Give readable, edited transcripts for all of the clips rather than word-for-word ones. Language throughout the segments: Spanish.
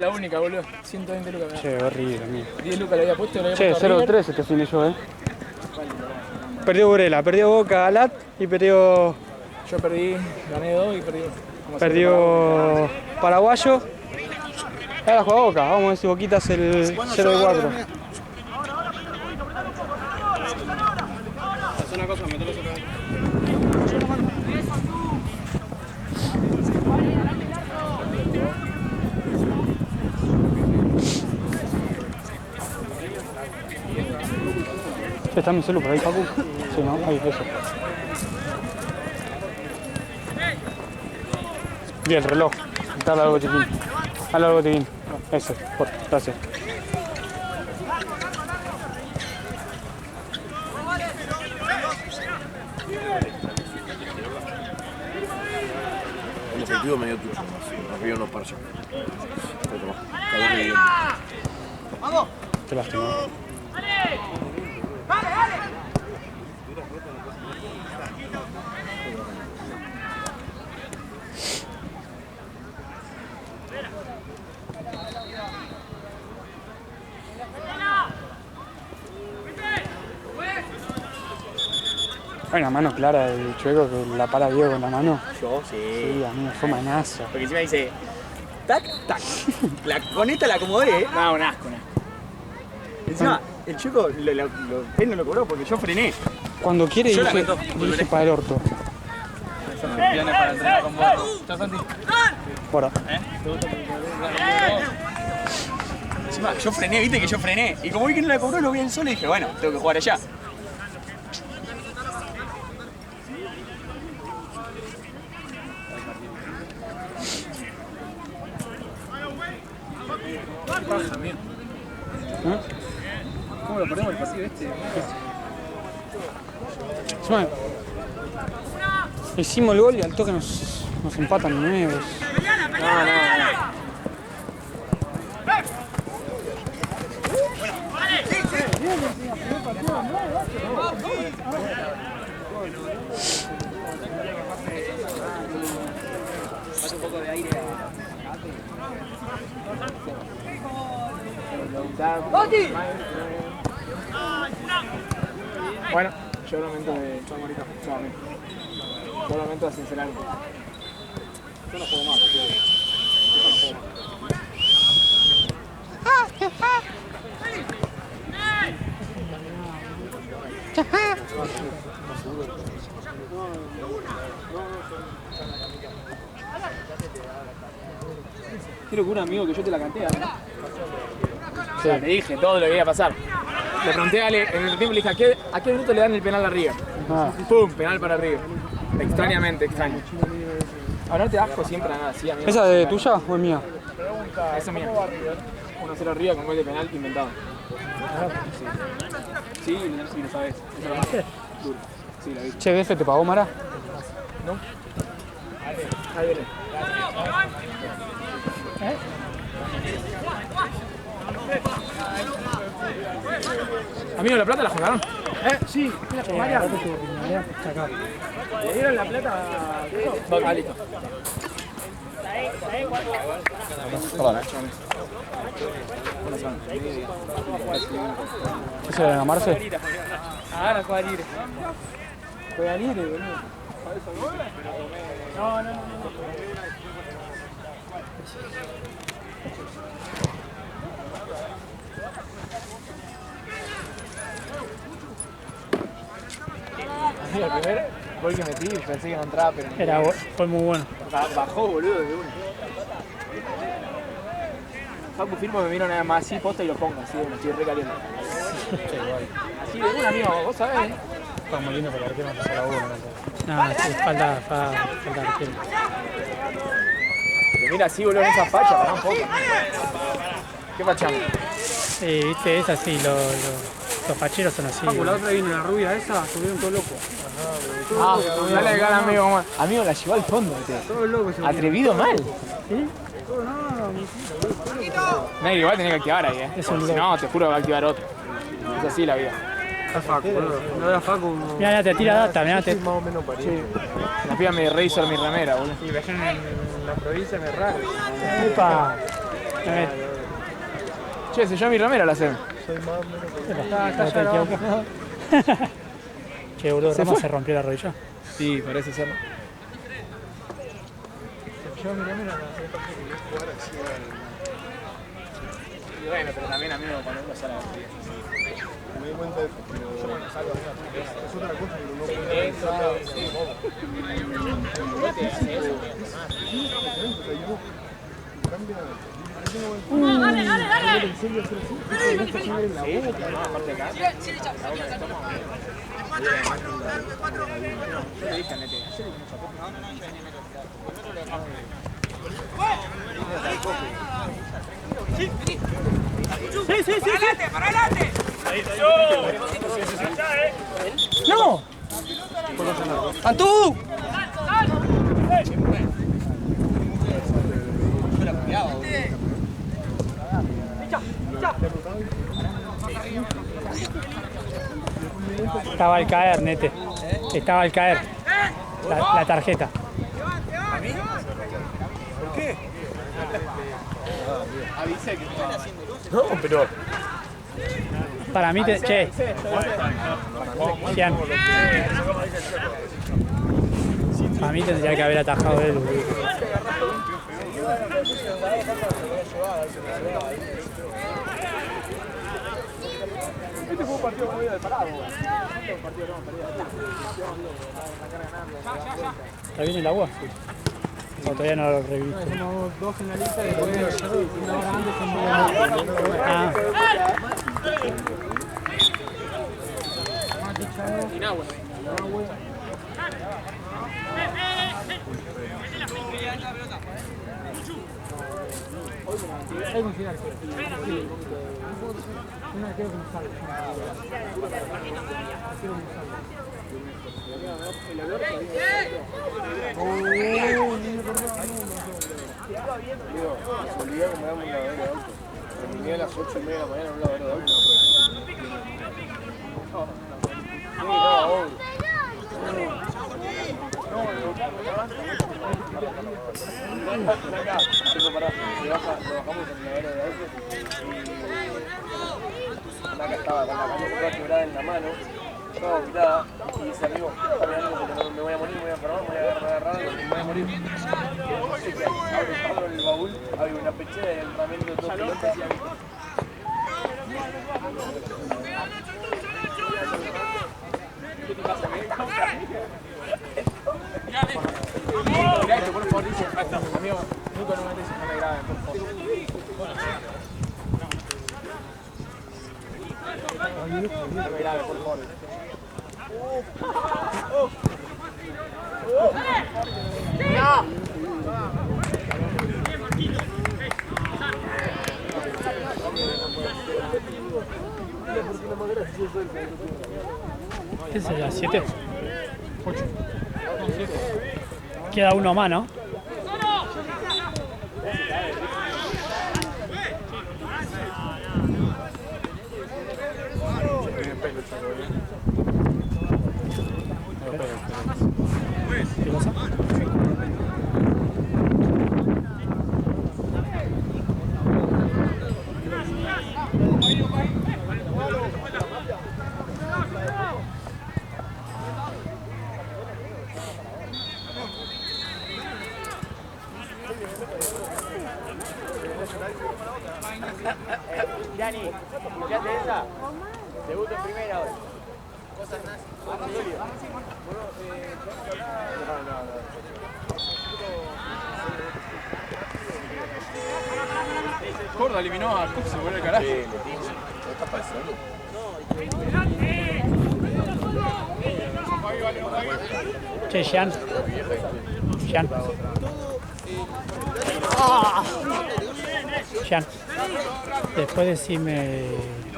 La única, boludo. 120 lucas. Che, horrible, amigo. 10 lucas le había puesto, Che, 0-3 este fin de yo, Perdió Burela, perdió Boca, Alat y perdió... Yo perdí, gané 2 y perdí. Perdió Paraguayo. Ahora juega Boca, vamos a ver si Boquita hace el 0-4. Haz una cosa, mételo acá. ¿Está mi celu por ahí, Pacu? Sí, ¿no? Ahí, eso. Bien, reloj. Dale algo chiquín. Dale algo chiquín. Ese, gracias. El objetivo medio tuyo, nos vio unos parches. ¡Vamos! Qué lástima. Hay una mano clara del Chueco que la para Diego con la mano. Yo, sí. Sí, amigo, fue manazo. Porque encima dice, tac, tac. Con esta la acomodé, No, un asco, Encima, el chico, él no lo cobró porque yo frené. Cuando quiere Yo dirige para el orto. Viene para entrenar con vos. Chao, Santi. Fuera. Encima, yo frené, viste que yo frené. Y como vi que no la cobró, lo vi al sol y dije, bueno, tengo que jugar allá. ¿Cómo lo ponemos el partido este? Hicimos el gol y al toque nos empatan nuevos. No. Pasa un poco de aire Bueno, yo lamento de... Chau, Marita. Chau, amigo. Yo lamento de sincerarme. Yo no juego más, yo no juego Quiero que un amigo que yo te la canté, O sea, te dije todo lo que iba a pasar. Le pregunté a Ale, en el tiempo le dije, ¿a qué minuto le dan el penal a River? ¡Pum! Penal para River. Extrañamente, extraño. Ahora no te asco siempre a nada, sí, amigo. ¿Esa de tuya o es mía? Esa es mía. 1-0 River con gol de penal inventado. Sí, lo sabes. Duro. Sí, la vi. Che, ¿BF te pagó, Mara? ¿No? Ahí viene. Amigo, ¿la plata la jugaron? Sí, mira, con María. ¿Le dieron la plata? Ah, listo. ¿Ese era Marce? Ahora juega libre. Juega libre, boludo. No. Mira, el primer gol que metí, pensé que no entraba, pero... Fue muy bueno. Bajó, boludo, de una. Facu firmo me vino nada más así, posta y lo pongo, así de una, estoy re caliente. Así de una, amigo, vos sabés. Está muy lindo, pero el arquero no pasó la uno. No, sí, falta arquero. Pero mira así, boludo, en esa facha, pará un poco. ¿Qué fachamos? Sí, viste, es así, los facheros son así. La otra vino la rubia esa, subieron todo loco. Dale acá, amigo. Amigo, la llevó al fondo, Todo loco se atrevido mal. ¿Sí? No, igual tenía que activar ahí, Si no, te juro que va a activar otro. Es así la vida. Está Facu, boludo. No era Facu. Mirá, te tira data, mirá. Más o menos parecido. Sí. La piba me Razer mi remera, boludo. Y dejé en la provincia me raro. Epa. Che, se llama mi remera la hacen. Che, boludo, ¿Se Ramos fue? se rompió la rodilla. Sí, parece ser. Y bueno, pero también a mí cuando uno sale a la Me di cuenta de eso. Es otra cosa que no Dale, dale, dale. Sí, sí, sí. ¡Para adelante! ¡No! ¡Antú! Estaba al caer, Nete. Estaba al caer. La tarjeta. Avisé que estaba. No, pero. Para mí, che. Cian. Para mí tendría que haber atajado él. Este fue un partido muy de parado. ¿Está bien el agua? O todavía no lo reviví. Somos dos finalistas y después una hora antes Ah, hay un final. Una creo que me sale. Digo, casualidad que me damos un lavadero de auto. Terminé a las 8:30 de la mañana en un lavadero de auto. Sí, no, obvio. Acá, eso pará, lo bajamos en el lavadero de auto y acá estaba con la cama toda quebrada en la mano, toda vomitada, y dice amigo, me voy a morir, me voy a enfermar, me voy a agarrar, me voy a morir. Así que abro el baúl, hay una pechera de entrenamiento de 2 kilotes y amigo. ¿Qué te pasa? Mirá esto, por favor, dice. Amigo, nunca no metes y no me graben, por favor. No me graben, por favor. ¿qué sería? ¿7? 8. Queda uno más, ¿no? ¿Qué cosa? Dani, ¿escuchaste esa? Debuto en primera hoy. Cosas nazis. Córdoba eliminó a Cook, se vuelve el carajo. ¿Qué está pasando? Che, Jean. Jean. Después decime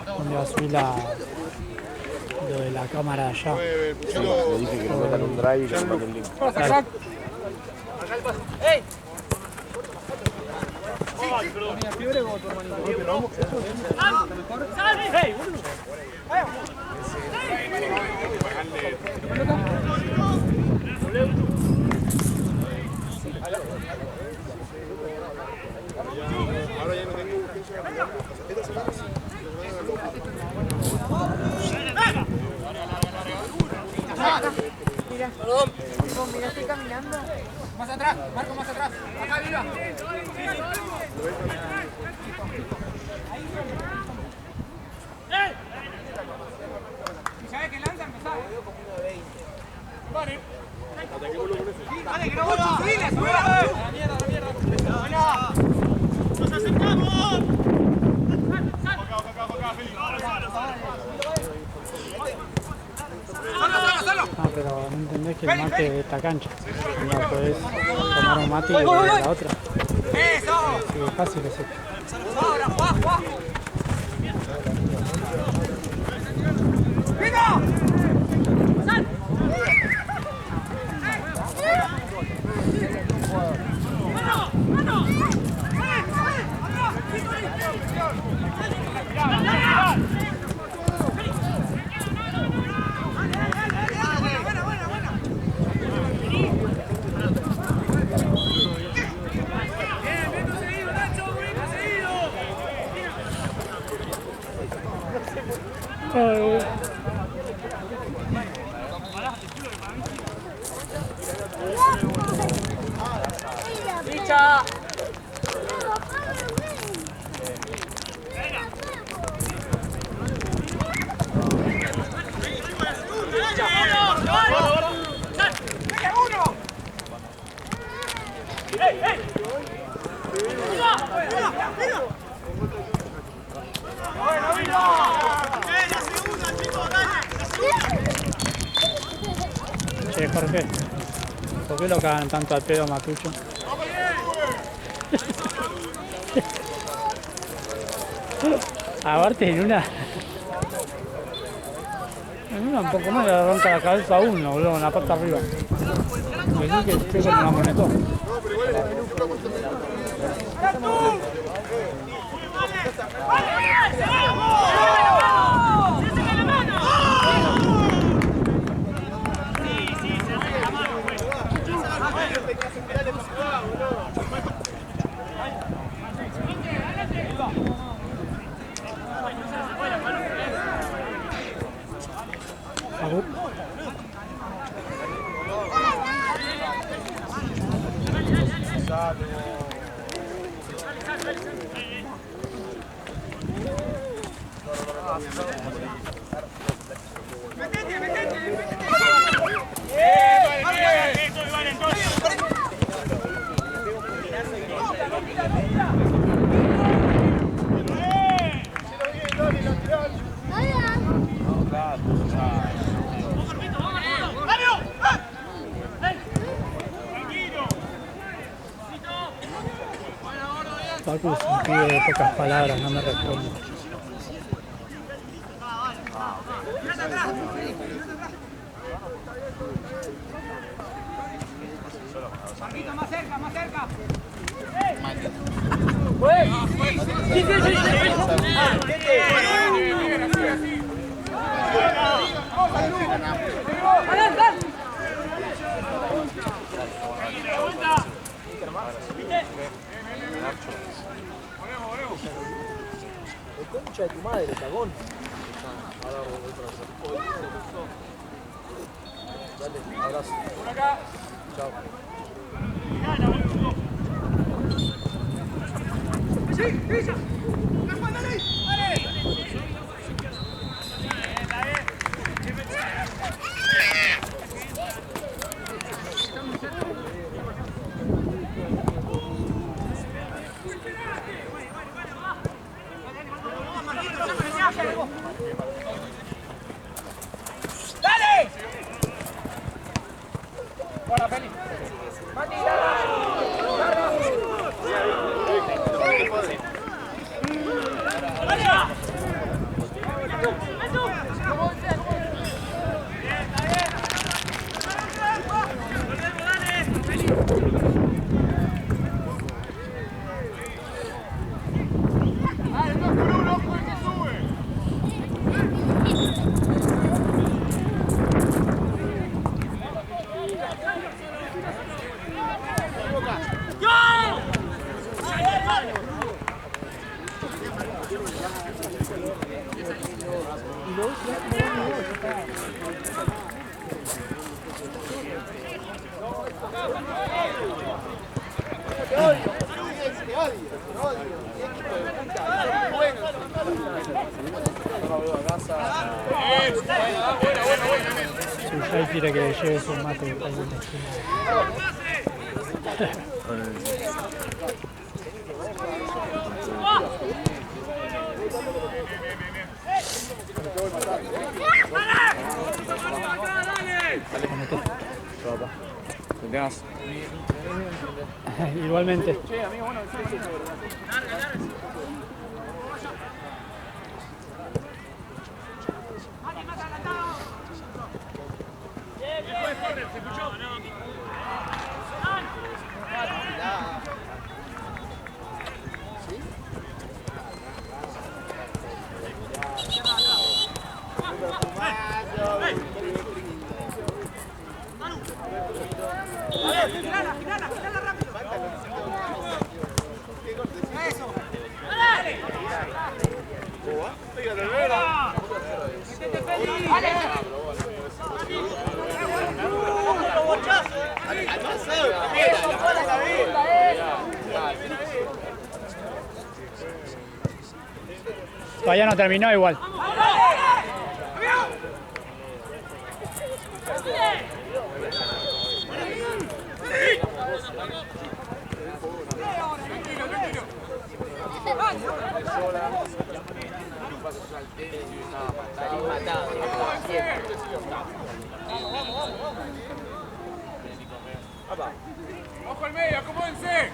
dónde va a subir lo de la cámara de allá. Le dije que le metan un drive y que le manden el link. Dale. Ahora ya no ya estoy caminando. Más atrás, Marco, más atrás. Acá, viva. ¿Sabes qué lanza? Empezá. Vale. Vale, que no voy a subirle, subirle. A la mierda, a la mierda. Buena. ¡Nos acercamos! Ah, pero no entendés que el mate es esta cancha. No podés tomar un mate y ir a la otra. ¡Eso! Sí, es fácil eso. ¡Ahora, Juan! ¡Venga! ¡Sal! ¡Licha! Che, Jorge, ¿por qué lo cagan tanto al pedo Matucho? Aparte en una un poco más le arranca la cabeza a uno, boludo, en la parte arriba. Me dice que estoy con una monetón. Paco es un pibe de pocas palabras, no me responde. Marquito, más cerca, más cerca. Concha de tu madre, cagón. Dale, abrazo. Por acá. Chao. ¡Dale! Buena, Feli. Mati, Suyay quiere que le lleves un mate de cualquier Igualmente. Todavía no terminó igual. ¡Ojo al medio, acomódense!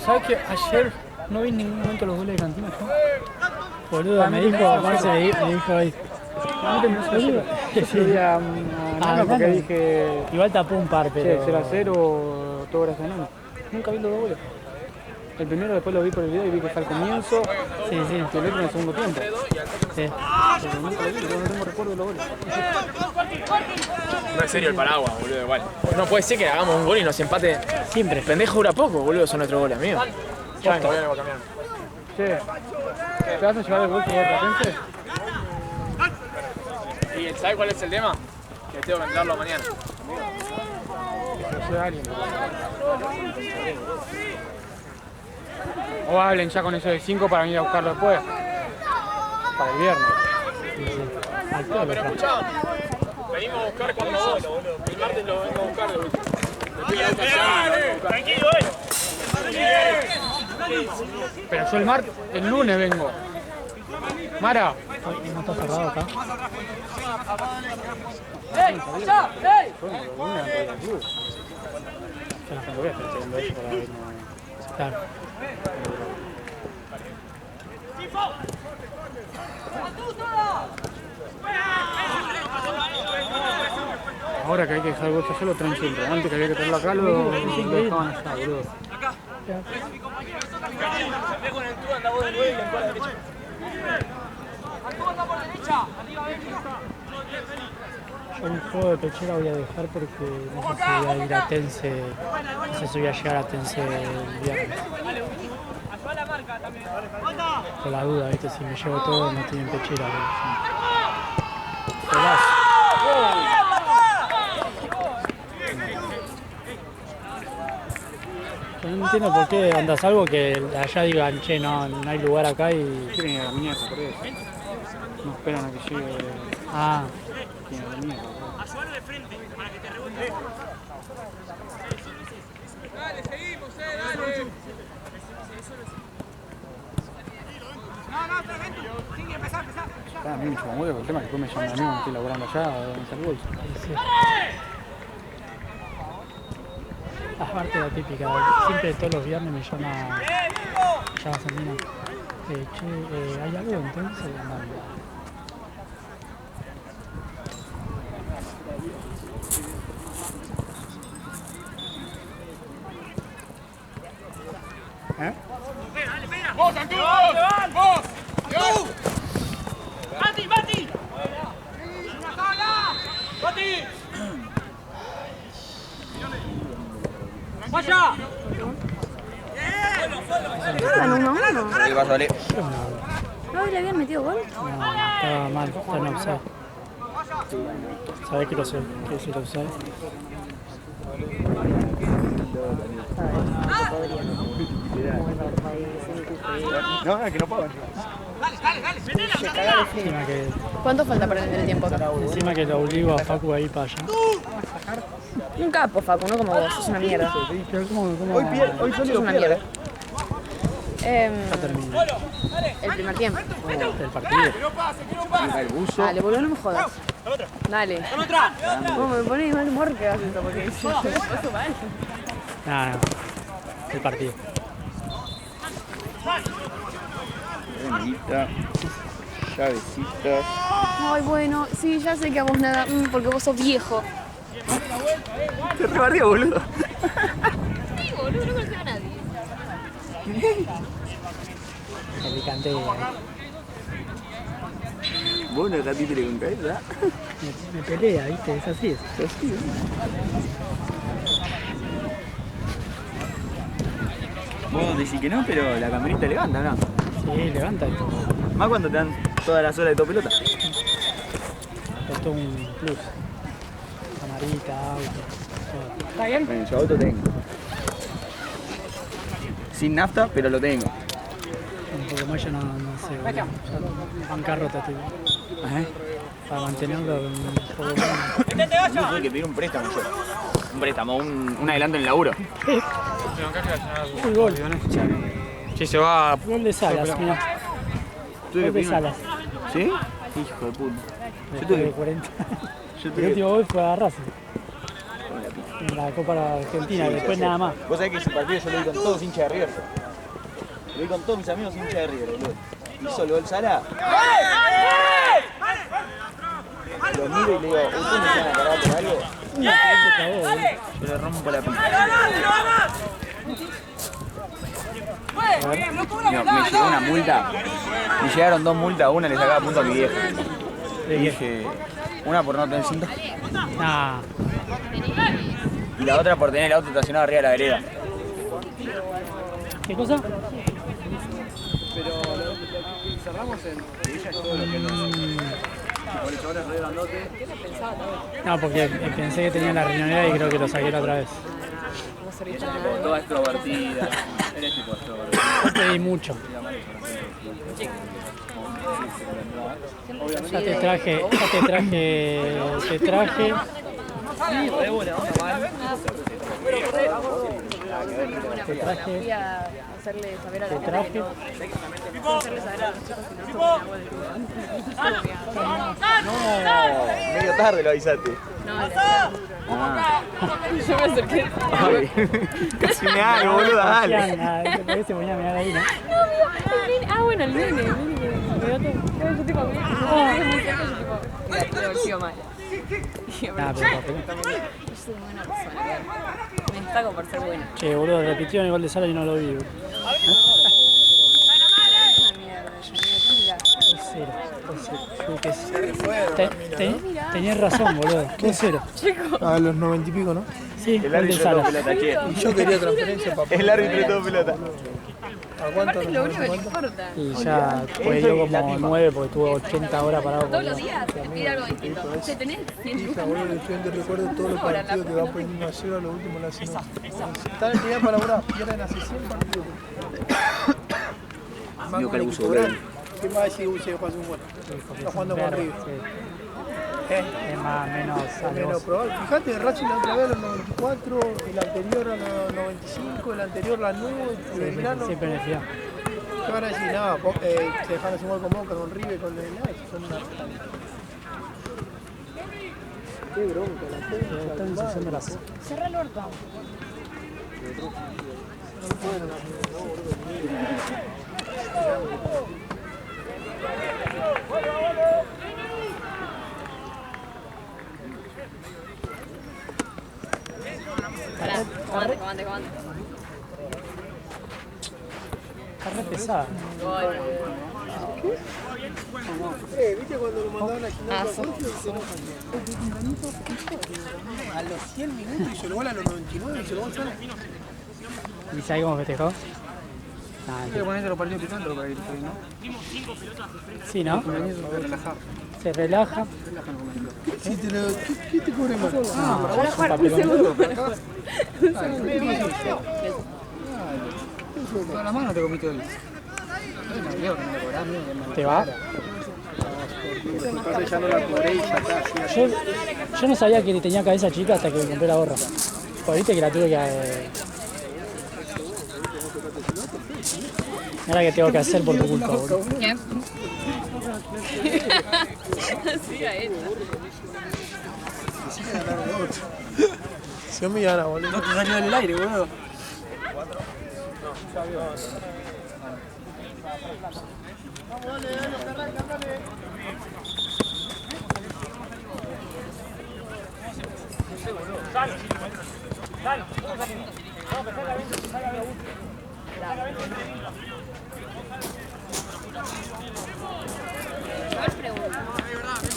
¿Sabes que ayer no vi en ningún momento los goles de Cantina? Boludo, me dijo, Marce me dijo ahí. Porque dije, Igual tapó un par, pero... 0-0, todo gracias a Nano. Nunca vi los dos goles. El primero después lo vi por el video y vi que fue al comienzo. Sí, sí. Y el otro en el segundo tiempo. Sí. Pero nunca lo vi, yo no tengo recuerdo de los goles. No es serio el paraguas, boludo, igual. No puede ser que hagamos un gol y nos empate. Siempre. Pendejo dura poco, boludo, son nuestros goles, amigo. Ya todavía no va a cambiar. Che, ¿te vas a llevar el gol que de repente? ¿Y sabes cuál es el tema? Que tengo que entrarlo mañana. Que lo alguien. O hablen ya con eso de 5 para venir a buscarlo después. Para el viernes. No, pero escuchá. Venimos a buscar cuando vos. El martes lo vengo a buscar de vuelta. Tranquilo, Pero yo el lunes vengo. Mara. ¿No está cerrado acá? Claro. Ahora que hay que dejar el bolso, ya lo traen siempre. Antes que había que traerlo acá, lo dejaban allá, boludo. Yo un juego de pechera voy a dejar porque no sé si voy a ir a Tense, no sé si voy a llegar a Tense el viernes. Por la duda, ¿viste? Si me llevo todo no tienen pechera. no entiendo por qué andas algo que allá digan, che, no hay lugar acá y... Quieren ir a la mierda, por eso. No esperan a que llegue. Ah, Quieren ir a la mierda. A mí me chupa mucho, el tema es que después me llaman a mí cuando estoy laburando allá, donde está el bolso. sí. Aparte la típica, siempre todos los viernes me llama Sandina. Che, ¿hay algo entonces? No. ¿Eh? ¡Vos, Antú! ¡Vos! ¡Vos! ¡Mati, Mati! ¡Mati! ¡Vaya! Ganó 1-1. ¿Qué pasa, Ale? ¿No le habían metido gol? No, estaba mal, está en offside. ¿Sabés que lo sé? Que es el offside. No, es que no puedo. Encima que, ¿Cuánto falta para tener el tiempo acá? encima que lo obligo a Facu a ir para allá. Un capo, Facu, no como vos, sos una mierda. Pero ¿cómo? Hoy Sos una mierda. Ya termina El primer tiempo. el partido. El buzo. Dale, boludo, no me jodas. Dale. No, me pone de mal humor que hagas esto, porque yo me paso mal. No, el partido. Remita. Llavecitas. Ay, bueno, sí, ya sé que a vos nada, porque vos sos viejo. Te rebardió, boludo. Sí, boludo, no conoces a nadie. El picante Vos no estás títere con cabeza. me pelea, ¿viste? Es así. Vos decís que no, pero la camerita levanta, ¿no? Sí, levanta esto. Más cuando te dan todas las horas de tu pelota. Costó un plus. Camarita, auto. todo. ¿Está bien? Bueno, yo auto tengo. Sin nafta, pero lo tengo. Porque como ella no sé. Ya bancarrota, tío. Para mantenerlo un poco más. Yo tuve que pedir un préstamo yo. Un préstamo, un adelanto en el laburo. Un gol. Sí, se va. Gol de Salas, mirá. Tuve que Gol de pedir un... Salas. ¿Sí? Hijo de puta. Después de 40. Yo El tuve que... último gol fue a Racing. En la Copa Argentina, Sí, después sí. nada más. Vos sabés que ese partido yo lo vi con todos hinchas de River. Lo vi con todos mis amigos hinchas de River, boludo. Hizo el gol Sala. Lo miro y le digo, ¿ustedes me van a cargar por algo? Yo le rompo la pista. Me llegó una multa. Me llegaron 2 multas, una le sacaba punto a mi vieja. Le dije, una por no tener cinto Nah, y la otra por tener el auto estacionado arriba de la vereda. ¿qué cosa? No, porque pensé que tenía la riñonera y creo que lo saqué la otra vez. Toda extrovertida. Eres tipo extrovertida. Yo pedí mucho. Ya te traje. Te traje. Voy a hacerle saber a Te la traje. hacerle saber a los chicos si no No, medio tarde lo avisaste. No, Ah. yo me acerqué. Ay, casi me hago, boludo, dale. ¿Te parece voy a mirar ahí, no? Ah, bueno, el nene. Yo tipo, muy cerca, yo tipo, debe haber sido mal. Nah, pero Yo soy buena persona, me destaco por ser buena. che, boludo, repitió en el gol de Sala y no lo vi. 2-0. Tenías razón, boludo. 2-0. A los 90 y pico, ¿no? Sí, El gol de árbitro de todo Sala. pelota, che. Y yo quería transferencia, papá. El árbitro de todo pelota. Aparte es lo único que le importa. Y ya pues dio como 9 porque tuvo 80 horas parado. Todos los días pide algo distinto. O sea, tenés 100 lucas. Bueno, el estudiante recuerda todos los partidos que va poniendo a 0 a lo último la semana. Están en día para laburar, pierden hace 100 partidos. Digo que le puso breve. ¿Quién va a decir se pasa un gol? Está jugando con River. Es más menos Menos alevoso. probable. Fíjate, Racing la otra vez a los 94, el anterior a los 95, el anterior la 9, el Milano. Siempre me fío. ¿Qué van a decir? Nada, se dejaron hacer gol con Boca, con River, con el son una... Qué bronca, la Están ensuciando las. Cerra el orto. Comande. Está re pesada. ¿Viste cuando lo mandaban a gimnasio? A los 100 minutos hizo el gol a los 99 hizo el gol solo. ¿Y sabes cómo festejó? Quiero ponerse los partidos picando para ir, ¿no? Sí, ¿no? Relajar. Se relaja. ¿Qué te cubre más? Para jugar un segundo. Toda la mano te comiste hoy. ¿Te va? Ya no la cobré y ya está. Yo no sabía que tenía cabeza chica hasta que me compré la gorra. Pues viste que la tuve que... Ahora que tengo que hacer por tu culpa, boludo. ¿Qué? Sí, a esta. Se me gana, boludo. No te salió del aire, boludo.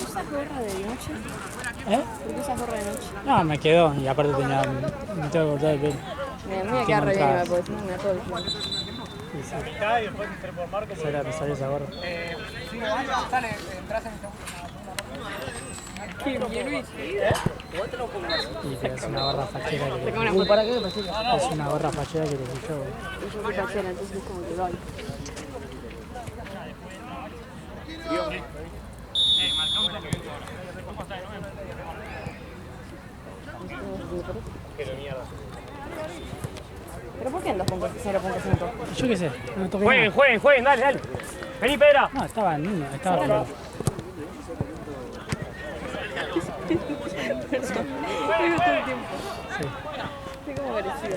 ¿Usas gorra de noche? ¿Eh? ¿Por qué usas gorra de noche? No, me quedó. Y aparte tenía... Me tengo que cortar el pelo. Me queda re bien igual, porque si no me da todo el flan. Me salió esa gorra. Qué bien, Luis. Y pero es una gorra fachera que... Saca una foto. ¿Para qué? Es una gorra fachera que te puse yo. Yo soy fachera, entonces es como que doy. ¿Pero por qué en 2.0.5? Yo qué sé, no toqué nada. Jueguen, dale. Vení, Pedra. No, estaba niño, estaba raro. Digo todo el tiempo. Sí. Estoy como agresiva.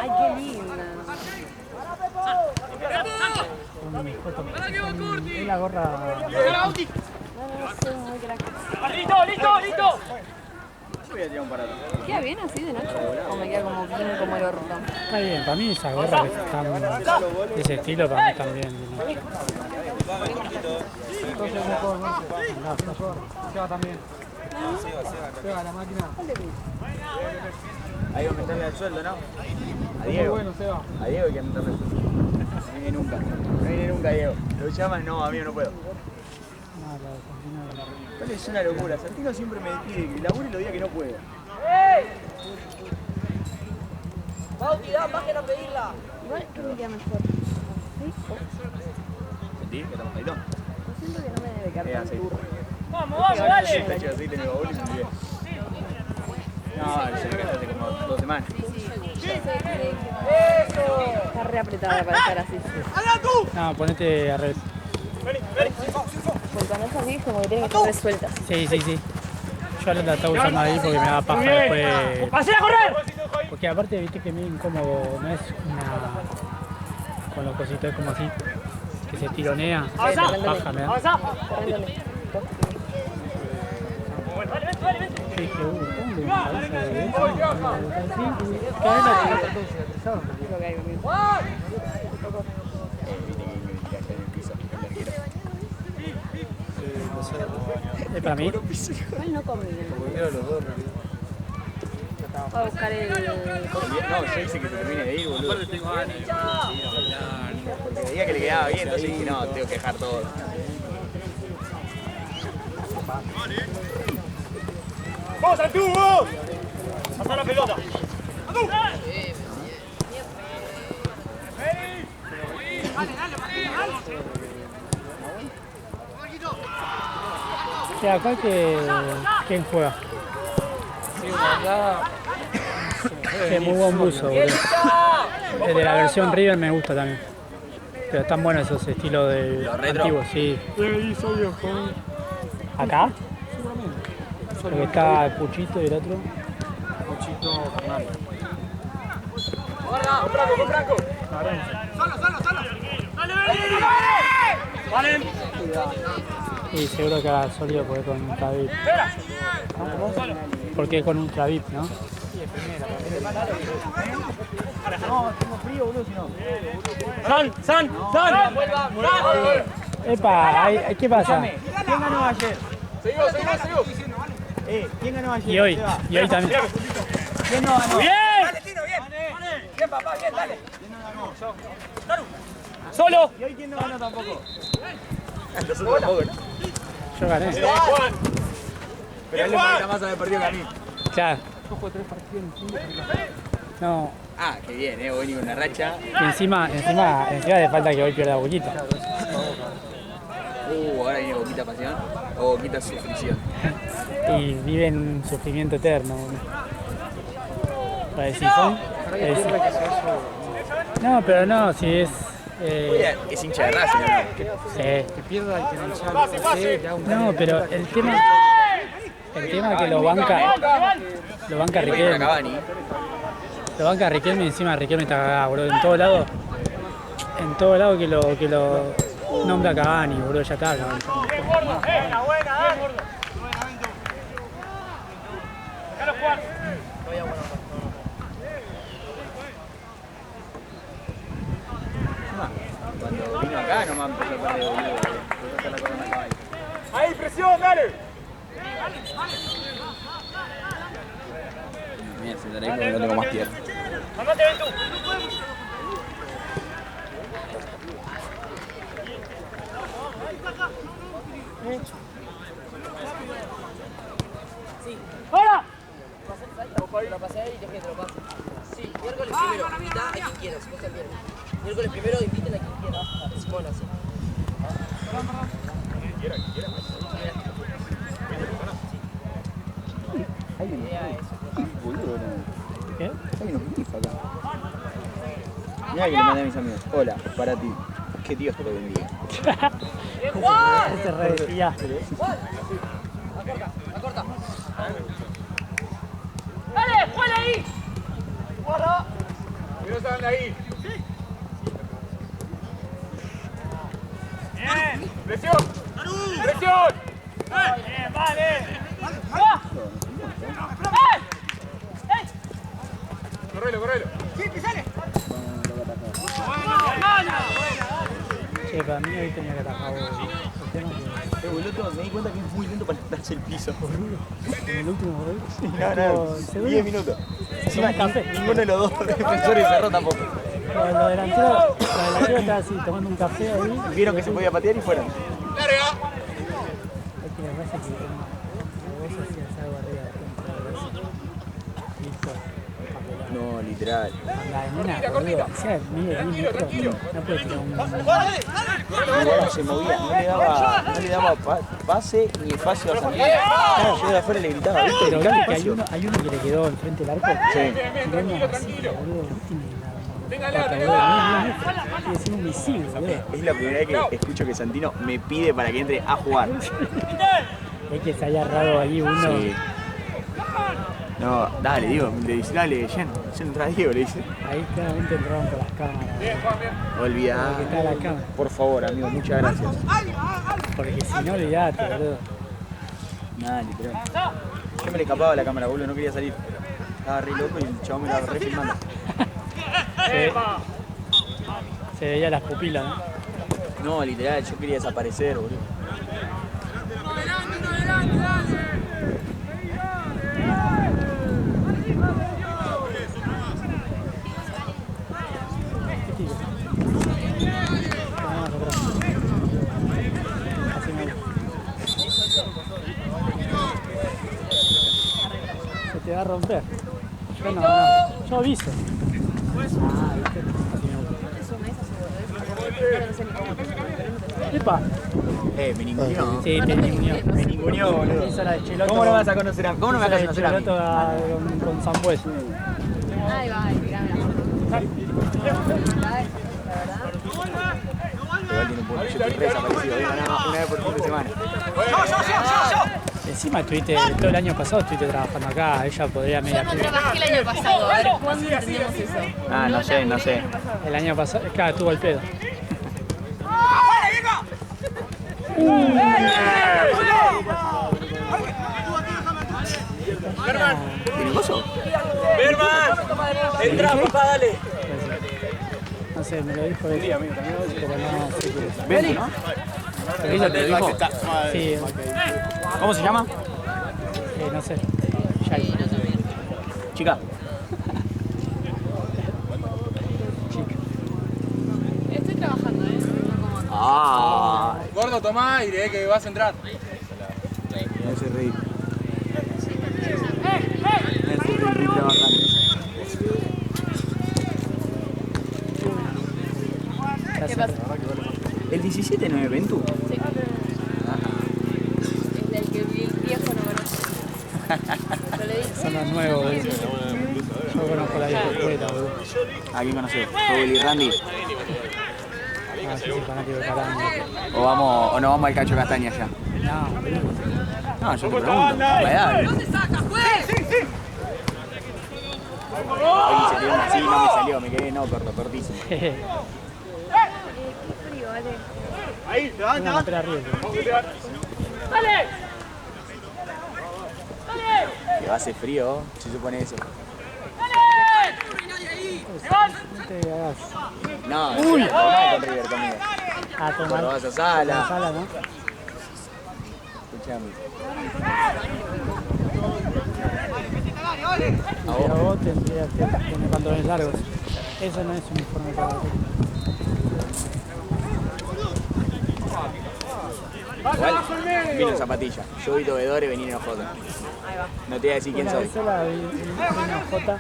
Ay, qué linda. Con mi foto. Es la gorra... No sé, muy crack. ¡Listo! Yo voy a tirar un parado. ¿Queda bien así de noche? ¿O me queda como bien como el orto? Está bien, para mí esas gorras que están de ese estilo para mí están bien. Hay que aumentarle el sueldo, ¿no? A Diego. A Diego hay que aumentarle el sueldo. No viene nunca Diego. Lo llaman, no, amigo, no puedo. Vale, es una locura. Santino siempre me pide que labure los días que no pueda. Igual creo que mejor. ¿Sentí? Que estamos caidón. Siento que no me debe quedar tan duro. ¡Vamos, dale! Está hecho aceite en el baúl y se me olvidé. No, se me quedó hace como 2 semanas. Está re apretada para estar así. No, ponete al revés. Porque cuando es así, como que tiene que estar resueltas. Sí. Yo la estaba usando ahí porque me da paja después. ¡Pasé a correr! Porque aparte, viste que es medio incómodo, no es una... Con los cositos es como así, que se tironea. Paja me da. Sí, dije, ¿cómo le cabeza de eso? Creo que hay un ¿Es para mí? Igual no conmigo. Va a buscar el... No, yo hice que se termine de ir, boludo. Porque veía que le quedaba bien, entonces dije, no, tengo que dejar todo. ¡Vamos, Antiguo! ¡Pasa la pelota! ¿Y acá quién juega? Es muy buen buzo, boludo. El de la versión River me gusta también. Pero están buenos esos estilos de antiguos, sí. ¿Acá? Porque está el Puchito y el otro. Puchito Fernández. ¡Con Franco! ¡Solo! ¡Dale, ¡valen! Y seguro que era sólido porque con Ultra VIP. Porque con Ultra VIP, ¿no? No, tengo frío, boludo, si no. ¡San! Epa, ¿qué pasa? ¿Quién ganó ayer? Seguimos. ¿Quién ganó ayer? Y hoy también. ¿Quién no ganó? ¡Bien! Dale, Tino, bien. Bien, papá, bien, dale. ¿Quién no ganó? ¡Solo! ¿Y hoy quién no ganó tampoco? Nosotros tampoco, ¿no? Yo gané. ¡Juan! Pero él le falta más haber perdido que a mí. Claro. No. Ah, qué bien, voy con una racha. Y encima le falta que hoy pierda Boquita. Ahora viene Boquita Pasión o Boquita Sufrición. Y vive en un sufrimiento eterno. Para el sifón. No, pero no, si es... Es hincha de Racing, ¿no? Sí. Que pierda el que No, pero el tema que lo banca Riquelme. Lo banca Riquelme y encima Riquelme está cagado, boludo. En todo lado que lo nombra Cavani, boludo, ya está, Cavani. ¡Buena! ¡Déjalo jugar! Cuando vino acá nomás empezó a perder, boludo. La corona Cavani. ¡Ahí, presión, dale! Mira, se daré porque no tengo más tierra. ¡Mandate, ven tú! ¡Ahora! Lo pasé ahí y dejé que te lo pase. Sí, miércoles primero, invita a quien quieras, vos también. Miércoles primero inviten a quien quiera, a Simón así. ¿Qué? Hay unos gifs acá. Mirá que le mandé a mis amigos. Hola, para ti. Que Dios te lo bendiga. Ese re decía. La corta. ¡Dale, juega ahí! ¡Guarda! Que no salgan de ahí. ¡Bien! ¡Presión! ¡Presión! ¡Bien, vale! Correlo. ¡Sí, que sale! Che, para mí hoy tenía que atajar vos. Boludo, me di cuenta que es muy lento para darse el piso. En el último gol. No, 10 minutos. Encima, ninguno de los dos defensores cerró tampoco. Los delanteros estaban así, tomando un café ahí. Vieron que se podía patear y fueron. Es que me parece que vos hacías algo arriba de listo. No, literal. La nena, boludo, hacía mide 10 metros, no puede tirar un... Igual se movía, no le daba pase ni espacio a Santino. Claro, yo de afuera le gritaba, ¿viste? Pero Gritaba viste que espacio. hay uno que le quedó enfrente del arco. Sí. Tirando así, boludo, no tiene nada. Tiene sido un misil, boludo. Es la primera vez que escucho que Santino me pide para que entre a jugar. Es que se haya errado ahí uno. Sí. No, dale, digo, le dice, dale, Jen entra Diego, le dice. Ahí claramente entraron por las cámaras. Olvidá. Porque está la cámara. Por favor, amigo, muchas gracias. Porque si no, olvidate, boludo. Nada, literal. Yo me le escapaba a la cámara, boludo, no quería salir. Estaba re loco y el chabón me la re filmando. Se veía las pupilas, ¿no? No, literal, yo quería desaparecer, boludo. romper. Yo no. Yo aviso. Epa. Me ninguneó. Sí, te ninguneó. Me ninguneó, boludo. Hizo la de Cheloto. ¿Cómo no vas a conocer a mí? ¿Cómo no me vas a conocer a mí? Cheloto con Sambuez. Ahí va, mirá. Igual tiene un punto. Yo estoy re desaparecido. Vengo nada más una vez por fin de semana. Encima estuviste, todo el año pasado estuviste trabajando acá, ella podría media. Yo no trabajé el año pasado, a ver, ¿cuándo entendemos eso? Ah, no sé. El año pasado, claro, estuvo el pedo. ¿Tiene gozo? ¡Berman! ¡Entra, papá, dale! No sé, me lo dijo él, pero no sé qué es. Benny, ¿no? ¿Ella te lo dijo? Sí, ¿Cómo se llama? no sé. Yai. Chica. Estoy trabajando, no como acá. Ah. Gordo, tomá aire, que vas a entrar. Me hace reír. Estoy trabajando. ¿Qué pasa? ¿El 17 no es Ventu? Sí. Es del que el viejo no conoce. Yo le dije. Son los nuevos, boludo. Yo conozco la vieja escuela, boludo. ¿A quién conocés? ¿Paul y Randy? Ah, yo soy fanático de Caramba. ¿O no vamos al Cacho Castaña ya? No, boludo. No, yo te pregunto. Vaya. Hoy se tiró una así, no me salió, me quedé cortísimo. Ahí, levanta. Una pera arriba. Que va a hacer frío, se supone eso. No te hagas. No, no con River conmigo. A tomar. Cuando vas a La sala. sala, ¿no? Escuchame. Pero vos tendrías que tener pantalones largos. Eso no es uniforme para ti. Igual, vino en zapatilla. Yo vi Tovedor y vení en OJ. No te voy a decir quién soy. Sola una J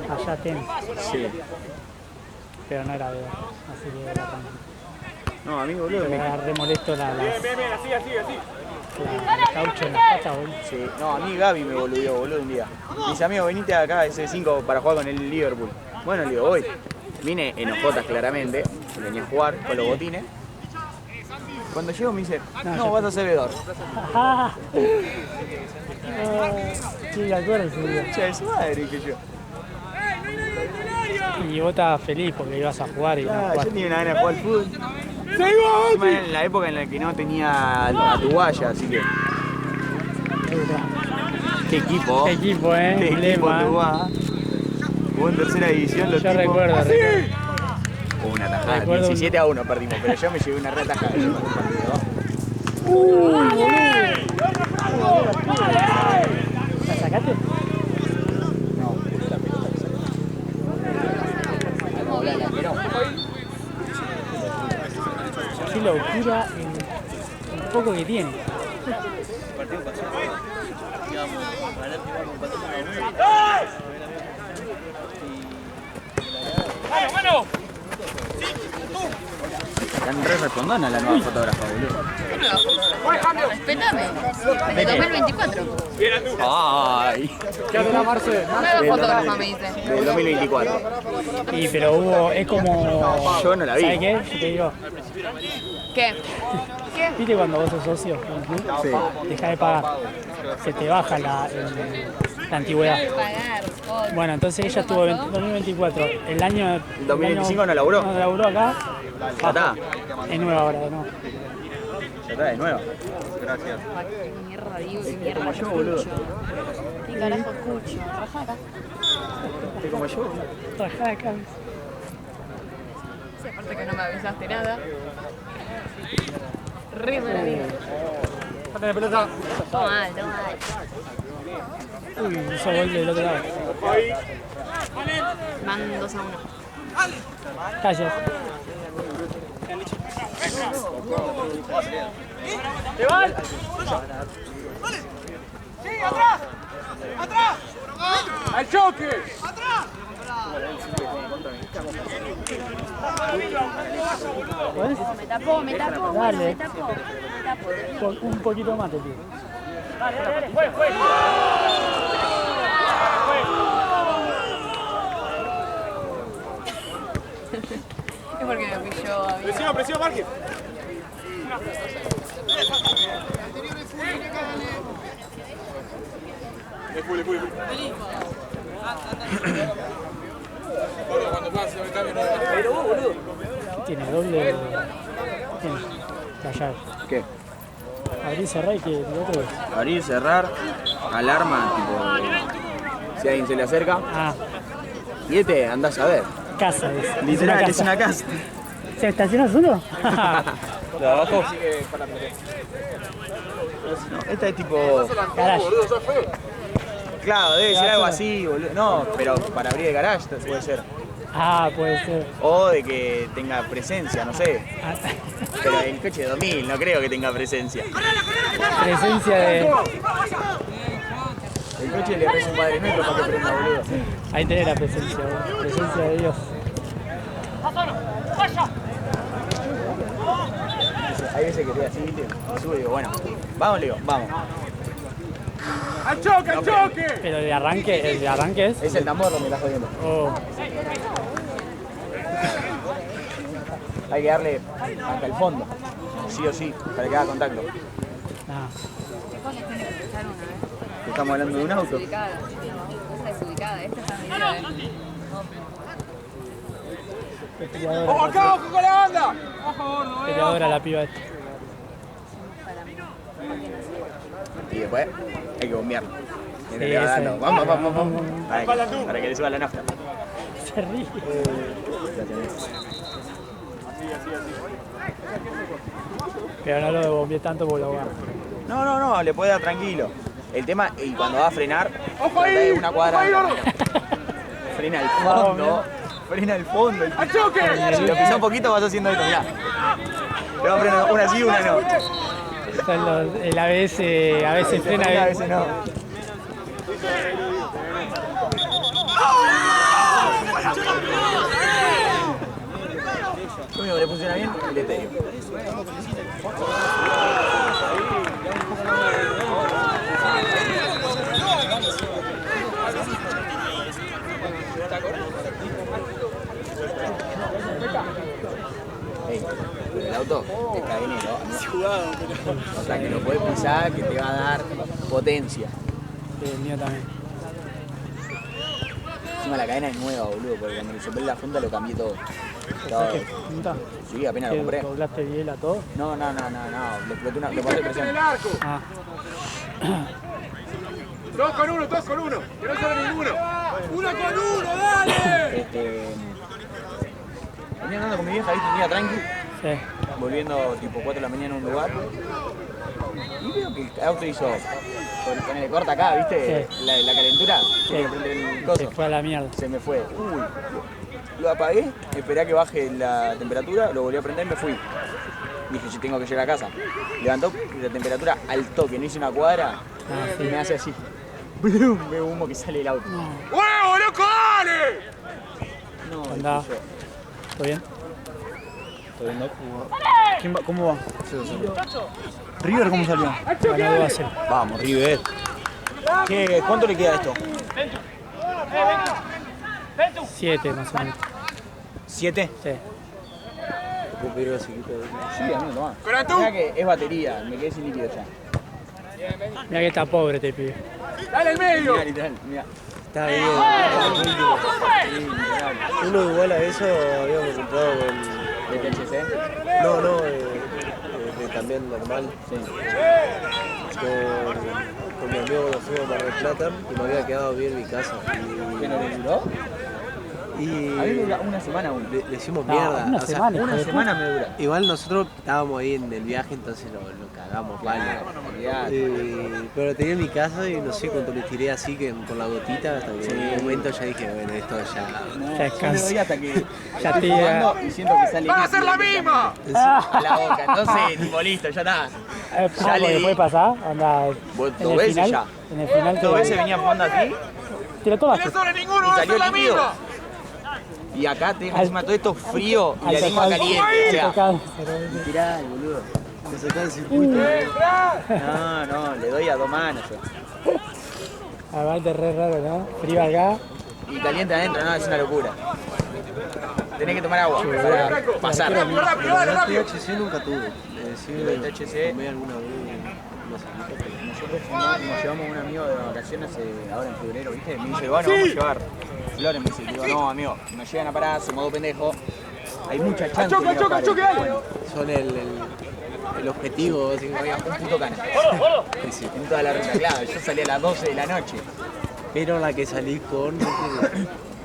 allá tenis, Sí. pero no era de edad, así que era tranquilo. No, a mí, boludo, Me me... era re molesto la caucho en las patas, boludo. Sí. No, a mí Gaby me boludeó, boludo, un día. Me dice, amigo, venite acá a S5 para jugar con el Liverpool. Bueno, le digo, voy. Vine en ojotas claramente, venía a jugar con los botines. Cuando llego me dice, no, vas a ser vedor. Ah, sí, me acuerdo ese día. Che, su madre, que yo. Y vos estabas feliz porque ibas a jugar y no Ah, yo jugaste. tenía una gana de jugar al fútbol. Encima en la época en la que no tenía a Tubaya, así que... Qué equipo. Qué equipo, Qué equipo emblema. Tubá. Jugó en tercera división los Yo tipos. recuerdo. Hubo una tajada, Recuerdo 17-1 perdimos, pero yo me llevé una re tajada. ¿La sacaste? Qué locura el poco que tiene. ¡Bueno! Están re respondona la nueva fotógrafa, boludo. Respetame. De 2024. Ay. ¿Qué hace la Marce? Nueva fotógrafa me dice. Del 2024. Y pero hubo, es como... Yo no la vi. ¿Sabes qué? Yo te digo, ¿Qué? ¿Qué? ¿viste cuando vos sos socio de un club? Sí. Dejá de pagar. Se te baja la antigüedad. Pagar. Oh, Bueno, entonces ella estuvo en 2024. El año... 2025 no laburó. No laburó acá. Ya está. Es nueva ahora, ¿no? Ya está, de nuevo. qué mierda digo, qué mierda como yo, boludo. ¿Qué carajo escucho? Trabajá acá. Estoy como yo. Trabajá acá. Sí, aparte que no me avisaste nada. Re mala vida. Pásame pelota. Todo mal, todo mal. Uy, hizo gol del otro lado. Van 2-1. Gracias. ¡Te van! ¡Sí, atrás! ¡Atrás! ¡Al choque! Me tapó, me tapó, Dale. me tapó. Un poquito más te pido. Dale, juega, juega. Es porque me pilló a mí. Presión, presión, Marquez. Es full, es full, es full. Cuando pase, Pero vos, boludo. Tiene doble. Tiene. La llave. ¿Qué? Abrir, cerrar y que el otro es. Abrir, cerrar, alarma, tipo. Si alguien se le acerca. Ah, Y este, andás a ver. casa es. Literal, es es una casa. ¿Se estaciona solo? ¿De abajo? No, esta es tipo. Garage. Claro, debe ser algo así, boludo. No, pero para abrir el garage puede ser. Ah, puede ser. O de que tenga presencia, no sé. Ah, Pero el coche de 2000 no creo que tenga presencia. presencia de. El coche le reza un padre nuestro para que prenda, boludo. Ahí tenés la presencia, boludo. Presencia de Dios. Hay veces que estoy así, ¿viste? Y subo y digo, bueno, vamos, Leo, vamos. ¡Al choque, al choque! Pero el de arranque es. Es el tambor donde me está jodiendo. Oh, Hay que darle hasta el fondo, sí o sí, para que haga contacto. nada. Estamos hablando de un auto. Desubicada. Esta es ubicada, esta está medida, ¡Ojo acá, ojo con la banda! ¡Ojo, gordo, Peleadora la piba esta. Y después hay que bombearlo. Sí, Le va ese. dando, vamos. Para que le suba la nafta. Se ríe. Pero no lo bombeé tanto porque lo agarro. No, le puede dar tranquilo. El tema, y cuando va a frenar, ¡Ojo trata de ahí! una ¡Ojo cuadra. ahí, gordo! Frena al fondo. Frena al fondo. ¡Al choque! Si lo pisás un poquito vas haciendo esto, mirá. Le va a frenar una sí, una no. Son el ABS, a veces frena, A veces no. Lo único que le funciona bien es el estéreo. Ey, pero el auto es cadenero. O sea que lo puedes pisar, que te va a dar potencia. El mío también. Encima la cadena es nueva, boludo, porque cuando le soplé la funda lo cambié todo. Todo. ¿Qué punta? Sí, apenas lo ¿Qué, compré. doblaste biela todo? No, le exploté una, le pasé presión. Ah, 2 con 1, 2 con 1. Que no sale ninguno. 1 con 1, dale. Venía andando con mi vieja, ¿viste? Venía tranqui, sí. volviendo tipo 4 de la mañana a un lugar. Y veo que el auto hizo, con el corta acá, ¿viste? Sí. La calentura, tuve que prender el coso. Se fue a la mierda. Se me fue. Uy, lo apagué, esperé a que baje la temperatura, lo volví a prender y me fui. Dije, yo tengo que llegar a casa. Levantó la temperatura al toque, no hice una cuadra y me hace así. ¡Blum! Veo humo que sale del auto. ¡Huevo, loco, dale! No, Andá. dije yo, ¿Todo bien? ¿Quién va? ¿Cómo va? ¿River cómo salió? Ganó 2 a 0. vamos, River. ¿Cuánto le queda a esto? 7 más o menos. ¿7? Sí. Sí, amigo, tomá. Pero tú. Mirá que es batería, me quedé sin líquido ya. Mira que está pobre te pibe. ¡Dale al medio! Mirá, literal, mirá. Está bien. Uno igual a eso habíamos comprado ¿De THC? también normal. Sí. Con mi amigo nos fuimos a Mar del Plata y me había quedado bien mi casa. ¿Que no le duró? Y A mí me dura una semana aún. le hicimos No, mierda. una o sea, semana, hijo Una de semana me dura. igual nosotros estábamos ahí en el viaje, entonces lo cagamos mal. Pero tenía mi casa y no sé cuánto le tiré así que con la gotita hasta que en un momento ya dije, bueno, esto ya. Ya Yo me descansa. doy hasta que Ya estoy te- jugando y siento que sale ¡Va a líquido ser la misma! a la boca. Entonces, tipo, listo, ya está. ¿Algo le que di. puede pasar? Anda, Vos en dos el veces final, ya. en el final Dos te- veces venía jugando aquí tiró todo Y salió líquido. Y acá te deja encima todo esto frío y la lengua caliente. O sea, tirá, boludo. Me sacaba el circuito. No, le doy a 2 manos yo. Aparte, re raro, ¿no? Frío acá. Y caliente adentro, no, es una locura. Tenés que tomar agua para pasar. Pero THC nunca tuve. THC. Comí alguna vez. Nosotros nos llevamos a un amigo de vacaciones ahora en febrero, ¿viste? Me dice, bueno, vamos a llevar flores. Me dice, digo, no, amigo, nos llegan a parar, somos 2 pendejos. Hay mucha chance de que nos paren. Son el objetivo, así que Había un puto cana. En toda la ruta, claro. Yo salí a las 12 de la noche. pero la que salí con...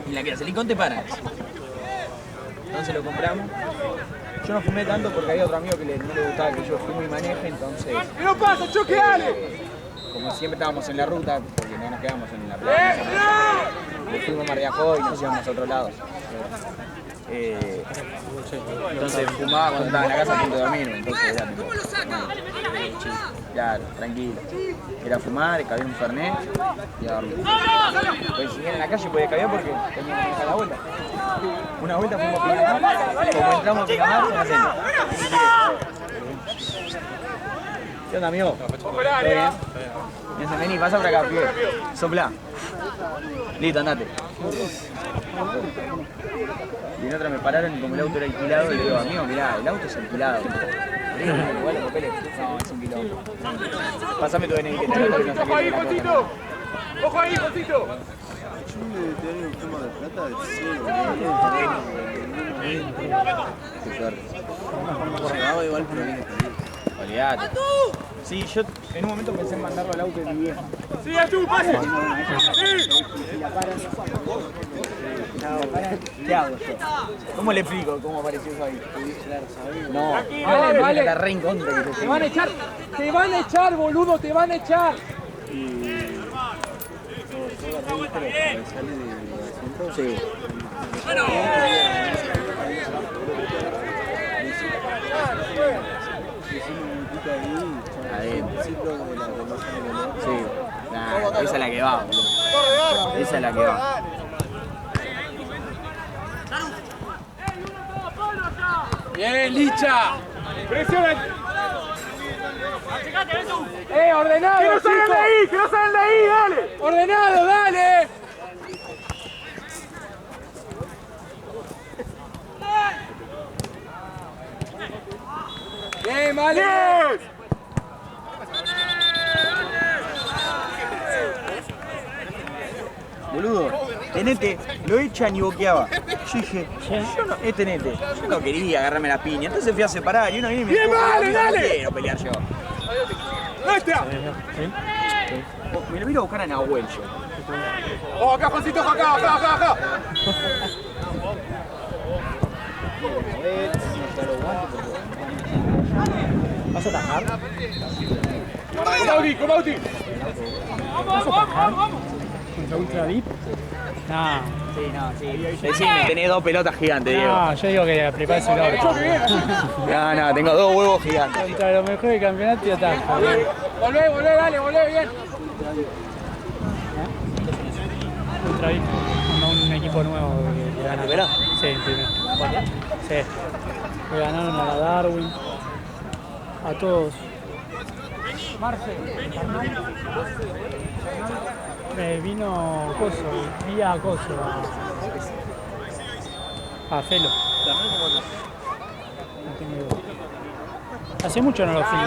Y la que salí con te paran. Entonces lo compramos. Yo no fumé tanto porque había otro amigo que no le gustaba que yo fume y maneje, entonces... ¿Qué no pasa, choque, dale? Como siempre estábamos en la ruta, porque no nos quedamos en la playa, le fuimos a Mar de Ajó y nos íbamos a otro lado. Entonces fumaba cuando estaba en la casa a punto de dormir, entonces era tipo, claro, tranquilo. Era fumar, cabía un fernet y a dormir. Pues si en la calle podía caber porque tenía que dejar la vuelta. Una vuelta fuimos a Pinamar, como entramos a Pinamar, se hacen. ¿Qué onda, amigo? ¿Todo bien? Me dicen, vení, pasa por acá, pibe. Soplá. Listo, andate. Y en otra me pararon y como el auto era alquilado, le digo, amigo, mirá, el auto es alquilado. Le digo, igual los papeles. No, es un quilombo. Pásame tu DNI que te lo no ¡Ojo ahí, Josito! ¡Ojo ahí, Josito! Te dan un tema de plata, sí, llegaba igual, pero viene olvidate. Sí, yo en un momento pensé en mandarlo al auto de mi vieja. ¡Sí, a tu pase! ¿Qué hago yo? ¿Cómo le explico cómo apareció eso ahí? No, Vale. la re en contra. Te van a echar, boludo, te van a echar. Sí. Sí, nah, esa es la que va, boludo. Esa es la que va. Bien, Licha. Presiona. Ordenado. Que no salgan de ahí, que no salgan de ahí, dale. Ordenado, dale. Bien, vale. Boludo, Tenete lo echan y boqueaba. Yo dije, yo no, Tenete, yo no quería agarrarme la piña, entonces fui a separar y uno viene y me Bien, dijo, dale, no dale. quiero pelear yo. Me lo vino a buscar a Nahuel yo. ¡Oh, acá, Juancito, acá! ¿Vas a atajar? ¡Con Bauti! ¿Vamos! ¿Contra Ultra VIP? No. Sí, no, sí. Decime, tenés 2 pelotas gigantes, Diego. No, yo digo que preparás el otro. No, tengo 2 huevos gigantes. Contra lo mejor del campeonato y ataja. Volvé, dale, volvé bien. Ultra VIP, mandó un equipo nuevo que ganaron. ¿Primera? Sí, en primera. Sí. Le ganaron a la Darwin. A todos. Vino Coso, vía Coso. A Felo. No tengo idea. Hace mucho no lo filmo.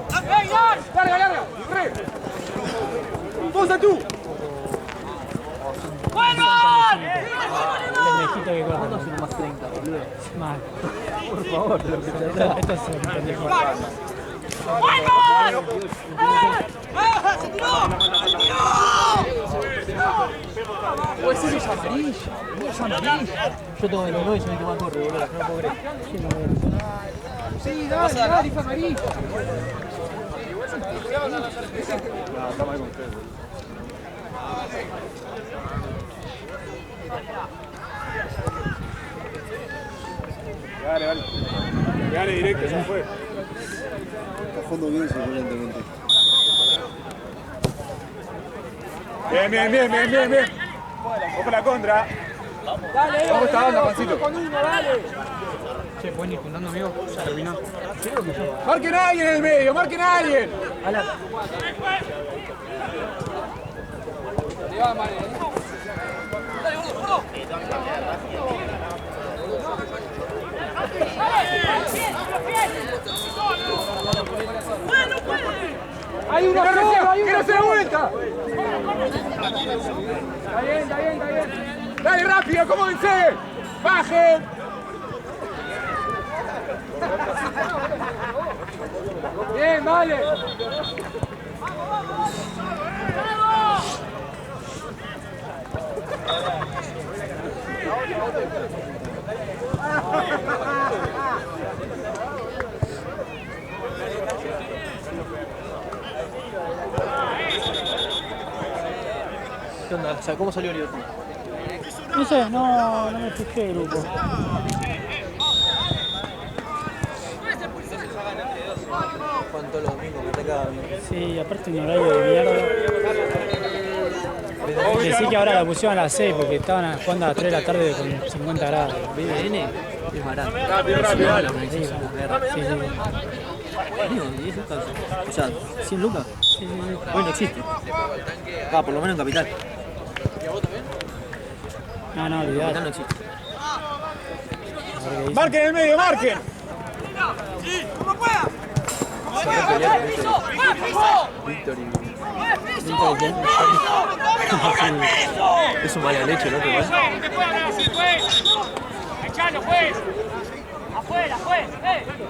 Tranquilo. Larga. ¡Posa tú! El lejito que corre. ¿Cuántos son más 30, boludo? Mal. Por favor, esto es un pendejo. Pues eso es amarilla. Es amarilla. Yo tengo el honor y soy el que más corre, boludo. No puedo creer. Sí, dale, es amarilla. Dale directo, se fue. Está jugando bien, sorprendentemente. Bien, bien, bien, bien, bien, bien. Ojo la contra. Dale, Ojo esta banda, Juancito. con uno, dale. Che, pueden ir juntando, amigo. Ya terminó. Marquen a alguien en el medio, marquen a alguien. Hay uno solo, hay uno. ¡Que no se dé vuelta! Está bien, está bien, está bien. Dale rápido, acomódense. Bajen. Bien, vale. ¿Qué onda? O sea, ¿cómo salió Liverpool? No sé, no me fijé el grupo. Juegan todos los domingos, me ataca. Sí, aparte un horario de mierda. Que sí que ahora la pusieron a las 6 porque estaban jugando a las 3 de la tarde con 50 grados. BBN es barato. Rápido, rápido, dale. Sí, sí. Amigo, 10 lucas. O sea, 100 lucas. Sí. Hoy no existe. Ah, por lo menos en Capital. No, En Capital olvidate. no existe. Marquen en el medio, marquen. Víctor y... Es un mala leche, ¿no? ¡Echalo, juez! ¡Afuera, juez!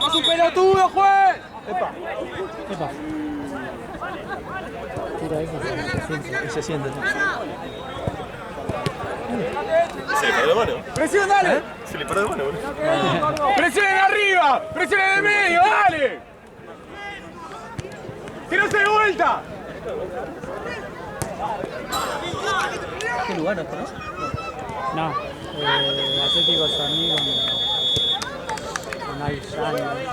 ¡Es un pelotudo, juez! Epa. Tira ahí que Se siente. Se le paró de mano. ¡Presión, dale! Se le paró de mano, boludo. ¡Presionen arriba! ¡Presionen en el medio! ¡Dale! ¡Que no se dé vuelta! ¿Qué lugar esto, no? No, Atlético San Miguel con Alzheimer.